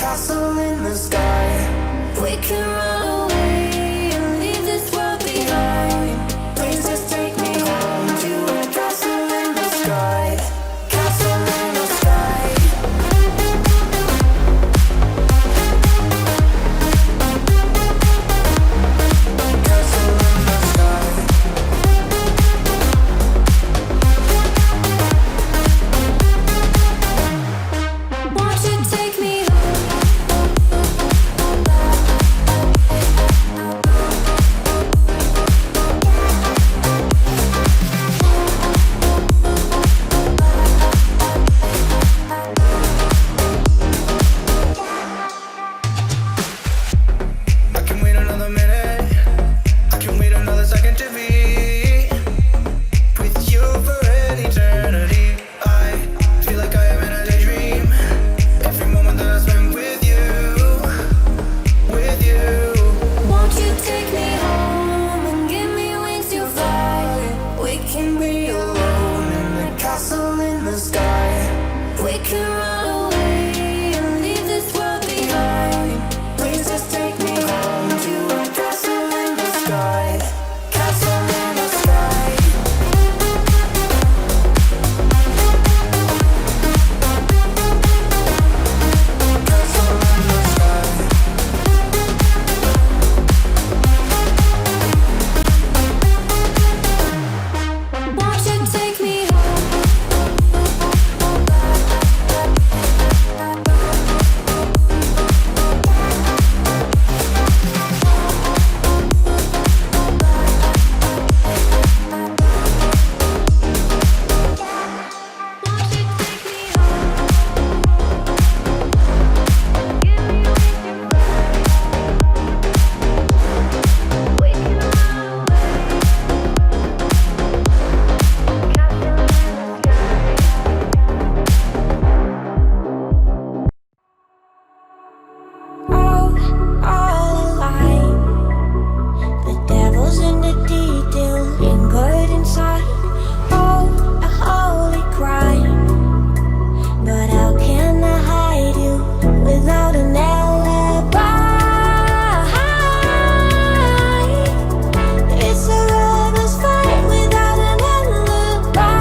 castle in the sky. We can run away and leave this world behind. Please just take me home to a castle in the sky. Castle in the sky. Castle in the sky. Won't you take me I can wait another minute. I can wait another second to be with you for an eternity. I feel like I am in a daydream. Every moment that I spend with you, with you. Won't you take me home and give me wings to fly? We can be alone in the castle in the sky. We can run away and leave this world behind. Please just take me home to a castle in the sky. Castle in the sky. Castle in the sky. Won't you take me all alive? The devil's in the detail, lingered inside. Oh, a holy crime. But how can I hide you without an alibi? It's a lover's fight without an alibi.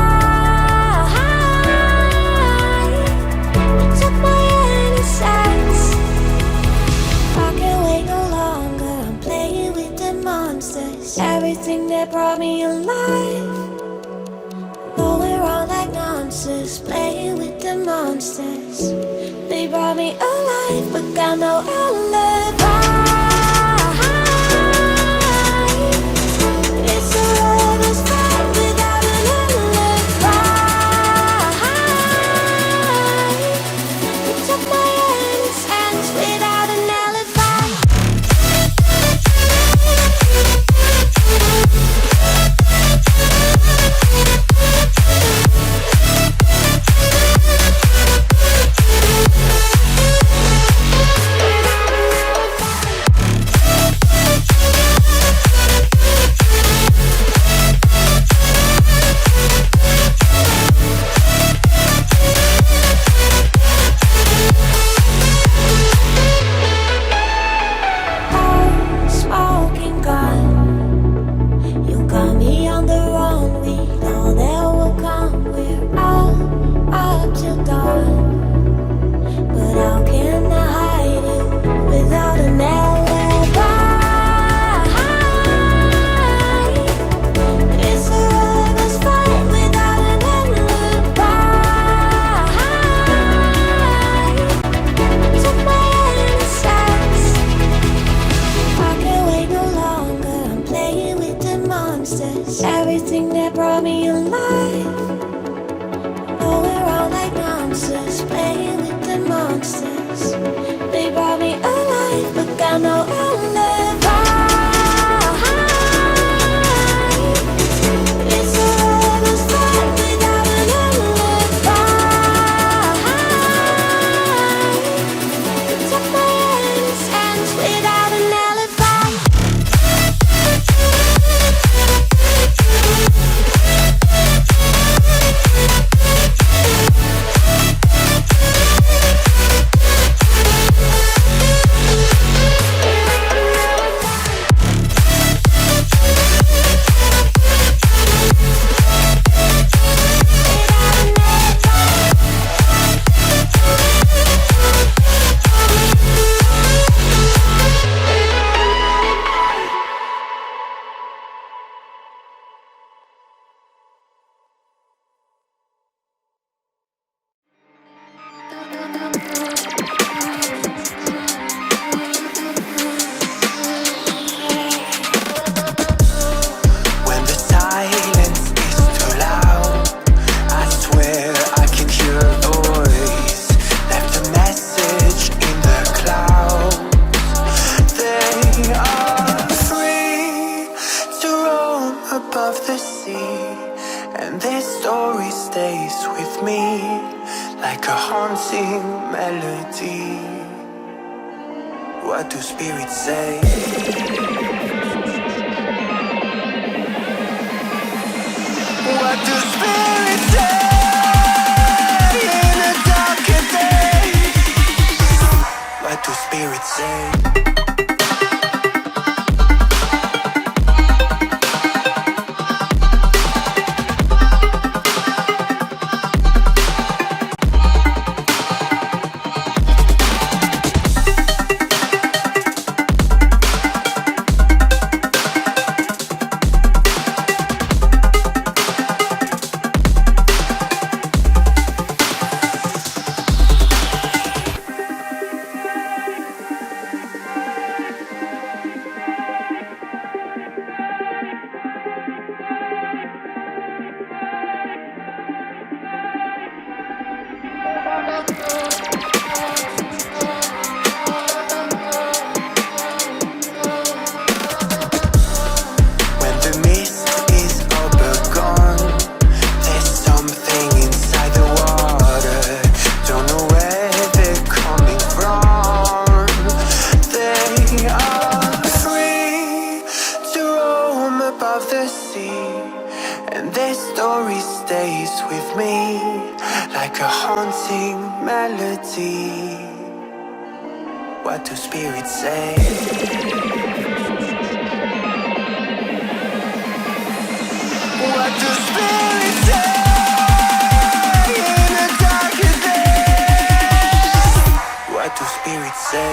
You took my innocence. I can't wait no longer. I'm playing with the monsters. Everything that brought me alive. Going around like nonsense. Playing with the monsters. They brought me alive, but got no alibi. It's a lover's fight without an alibi. You took my innocence without an alibi. Oh, smoking gun. You got me on the run. We know that will come. We're all up till dawn. But how can I hide you without an alibi? It's a lover's fight without an alibi. Took my innocence. I can't wait no longer. I'm playing with the monsters. Everything that brought me alive. Going around like nonsense. Playing with the monsters. They brought me alive, but got no alibi. It's a lover's fight without an alibi. You took my innocence without an alibi. melody. What do spirits say? What do spirits say in a darker day? What do spirits say? Like a haunting melody. What do spirits say? What do spirits say in a darker day? What do spirits say?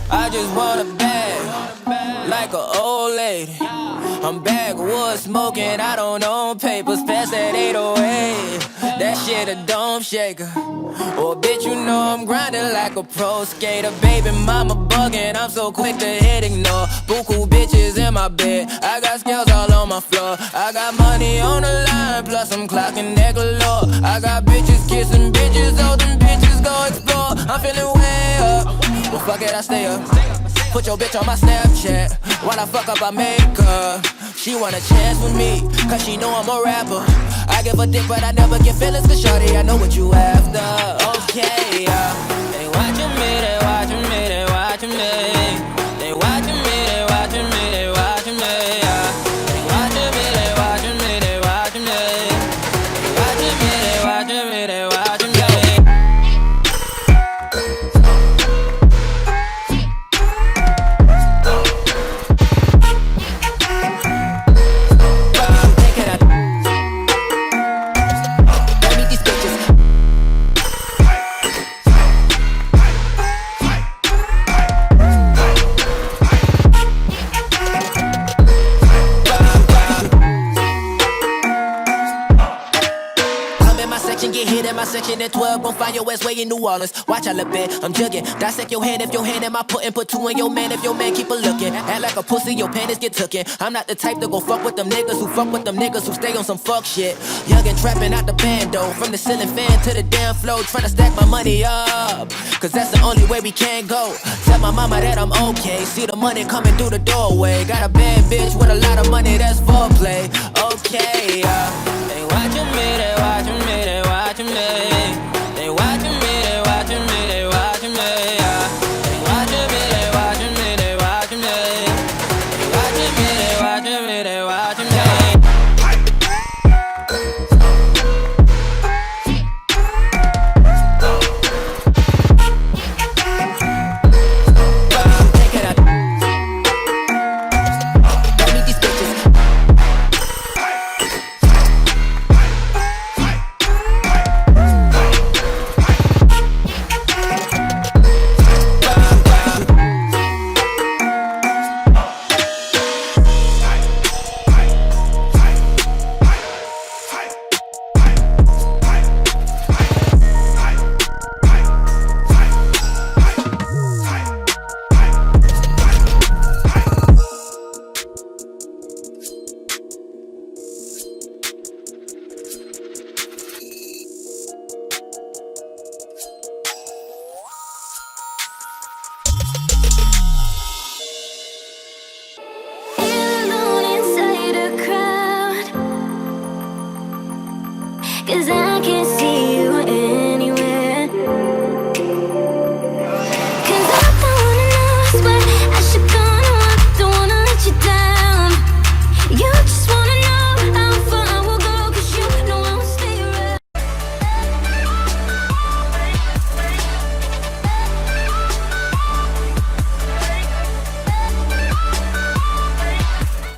I just want a bag, like an old lady. I'm backwoods smoking, I don't own papers, pass that 808. That shit a dome shaker. Oh bitch, you know I'm grinding like a pro skater. Baby mama bugging, I'm so quick to hit ignore. Buku bitches in my bed, I got scales all on my floor. I got money on the line, plus I'm clocking that galore. I got bitches kissing bitches, oh them bitches go explore. I'm feeling way up, well fuck it, I stay up. Put your bitch on my Snapchat, while I fuck up I make her. She want a chance with me, cause she know I'm a rapper. I give a dick but I never get feelings, cause shorty I know what you after. Okay, they watching me, they watching me, they watching me. They watching me, they watching me, they watching me. They watching me, they watching me, they watching me. They watching me, they watching me, they watching me. Get hit in my section at 12, gon' find your ass way in New Orleans. Watch out a bit, I'm jugging. Dissect your hand if your hand in my pudding. Put two in your man if your man keep a looking. Act like a pussy, your panties get tookin'. I'm not the type to go fuck with them niggas who fuck with them niggas who stay on some fuck shit. Young and trapping out the bando, from the ceiling fan to the damn floor, tryna stack my money up, cause that's the only way we can go. Tell my mama that I'm okay, see the money coming through the doorway. Got a bad bitch with a lot of money, that's foreplay. Okay, they watching me, they watching me.